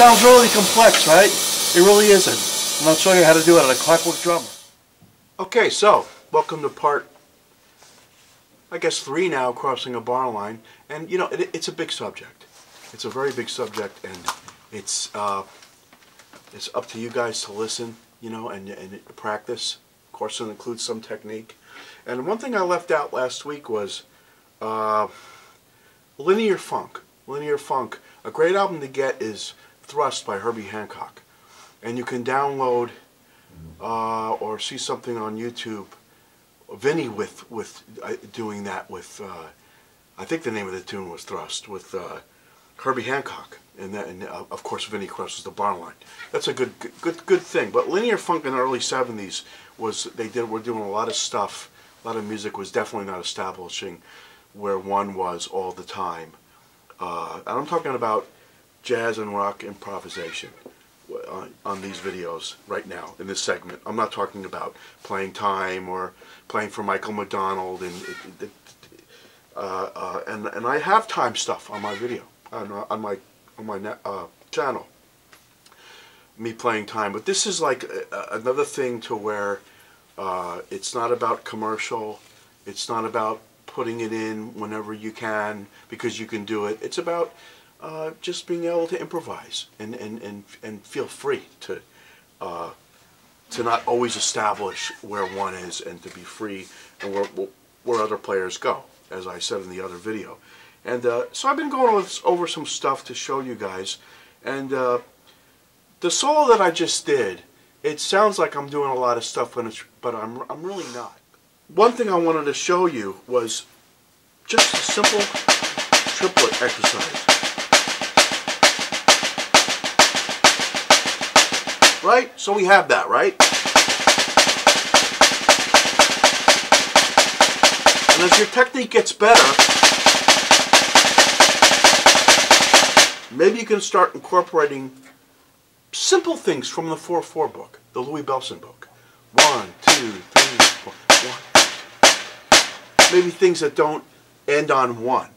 sounds really complex, right? It really isn't. And I'll show you how to do it on a Clockwork Drummer. Okay, so welcome to part, I guess, 3 now, crossing a bar line. And you know, it's a big subject. It's a very big subject, and it's up to you guys to listen, you know, and practice. Of course, it includes some technique. And one thing I left out last week was linear funk. Linear funk. A great album to get is Thrust by Herbie Hancock, and you can download or see something on YouTube. Vinny with doing that with I think the name of the tune was Thrust with Herbie Hancock, and of course Vinny crosses the Barline. That's a good thing. But linear funk in the early '70s were doing a lot of stuff. A lot of music was definitely not establishing where one was all the time. And I'm talking about jazz and rock improvisation on these videos right now in this segment. I'm not talking about playing time or playing for Michael McDonald and I have time stuff on my video on my channel. Me playing time, but this is like another thing to where it's not about commercial. It's not about putting it in whenever you can because you can do it. It's about just being able to improvise and feel free to not always establish where one is, and to be free and where other players go, as I said in the other video. And so I've been going over some stuff to show you guys, and the solo that I just did, it sounds like I'm doing a lot of stuff, but I'm really not. One thing I wanted to show you was just a simple triplet exercise. Right? So we have that, right? And as your technique gets better, maybe you can start incorporating simple things from the 4/4 book, the Louis Bellson book. 1, 2, 3, 4, 1. Maybe things that don't end on 1.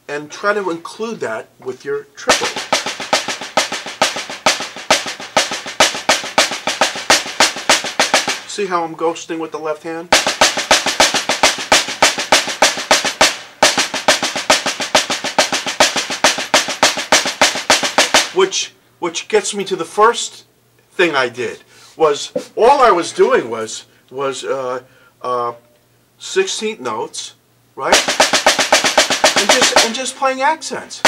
And try to include that with your triplet. See how I'm ghosting with the left hand? Which gets me to the first thing I did. Was all I was doing was 16th notes, right? And just playing accents.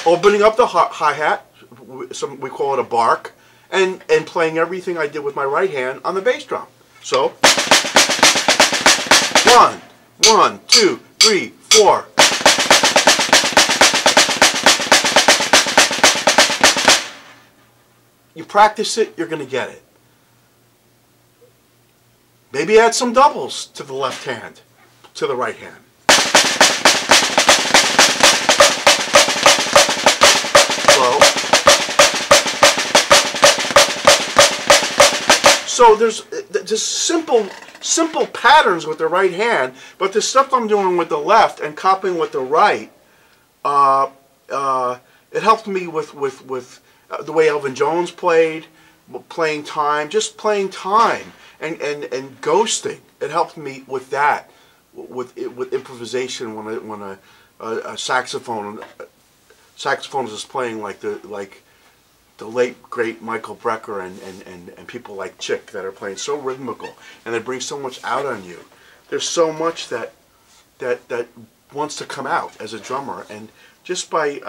Opening up the hi-hat, we call it a bark, and playing everything I did with my right hand on the bass drum. So 1, 1, 2, 3, 4. You practice it, you're going to get it. Maybe add some doubles to the left hand, to the right hand. So there's just simple patterns with the right hand, but the stuff I'm doing with the left and copying with the right, it helped me with the way Elvin Jones played, playing time, just playing time, and ghosting. It helped me with that, with improvisation when a saxophonist is playing like the late great Michael Brecker and people like Chick that are playing so rhythmical, and they bring so much out on you. There's so much that wants to come out as a drummer, and just by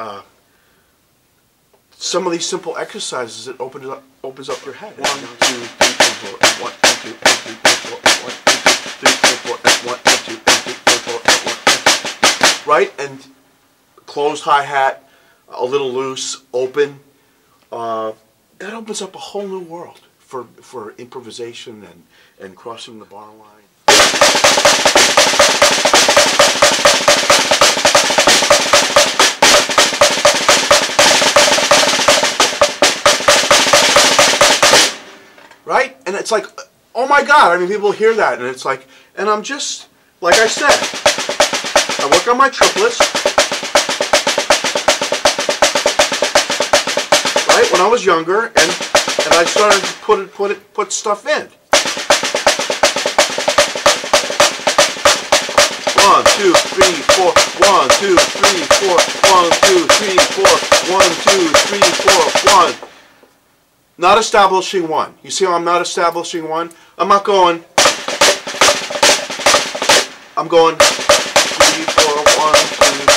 some of these simple exercises, it opens up your head. 1, 2, 3, 4, 1, 2, 3, 4, 1, 2, 3, 4, 1, 2, 3, 4, 1, 2. Right? And closed hi-hat, a little loose, open. That opens up a whole new world for improvisation and crossing the bar line. Right? And it's like, oh my God, I mean, people hear that, and it's like, and I'm just, like I said, I work on my triplets. Right, when I was younger, and I started to put stuff in. 1, 2, 3, 4. 1, 2, 3, 4. 1, 2, 3, 4. 1, 2, 3, 4. 1. Not establishing one. You see how I'm not establishing one? I'm not going. I'm going 3, 4, 1, 2,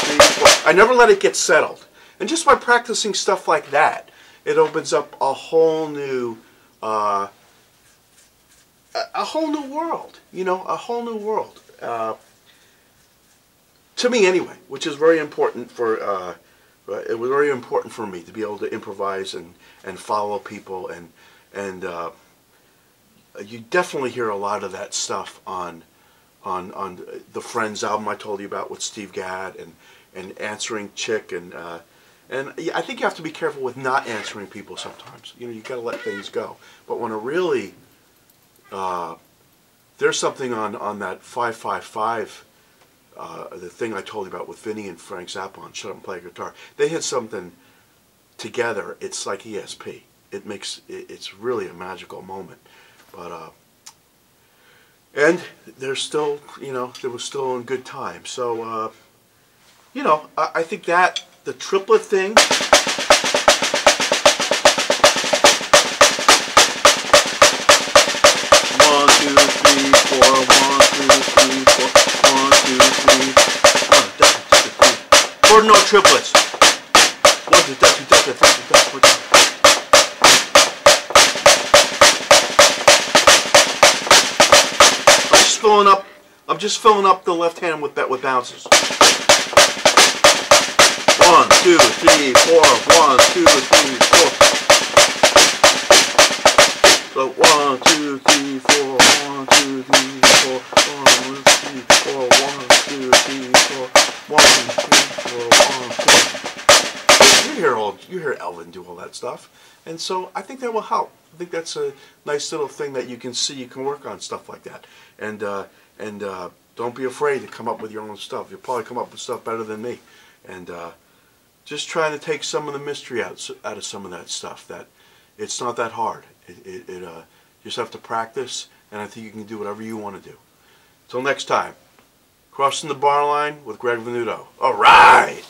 3, 4. I never let it get settled. And just by practicing stuff like that, it opens up a whole new world. You know, a whole new world. To me, anyway, which is very important for. It was very important for me to be able to improvise and follow people, and you definitely hear a lot of that stuff on the Friends album I told you about with Steve Gadd, and answering Chick, and I think you have to be careful with not answering people sometimes. You know, you got to let things go. But when it really there's something on that 555. The thing I told you about with Vinny and Frank Zappa on Shut Up and Play Guitar, they had something together. It's like ESP. It's really a magical moment. But and there's still, you know, there was still a good time. So you know, I think that the triplet thing. 1, 2, 3, 4. 1, 2, 3, 4. 1, 2, 3. 4 note triplets. 1, 2, 3, 4. I'm just filling up the left hand with bounces. 1, 2, 3, 4. 1, 2, 3, 4. So 1, 2, 3, 4. 1, 2, 3, 4. 1, 2, 3, 4. 1, 2, 3, 4. 1, 2, 4. 1, 2. You hear Elvin do all that stuff, and so I think that will help. I think that's a nice little thing that you can see. You can work on stuff like that, and don't be afraid to come up with your own stuff. You'll probably come up with stuff better than me, and just trying to take some of the mystery out of some of that stuff. That it's not that hard. You just have to practice, and I think you can do whatever you want to do. Till next time, crossing the bar line with Greg VENUTO. All right.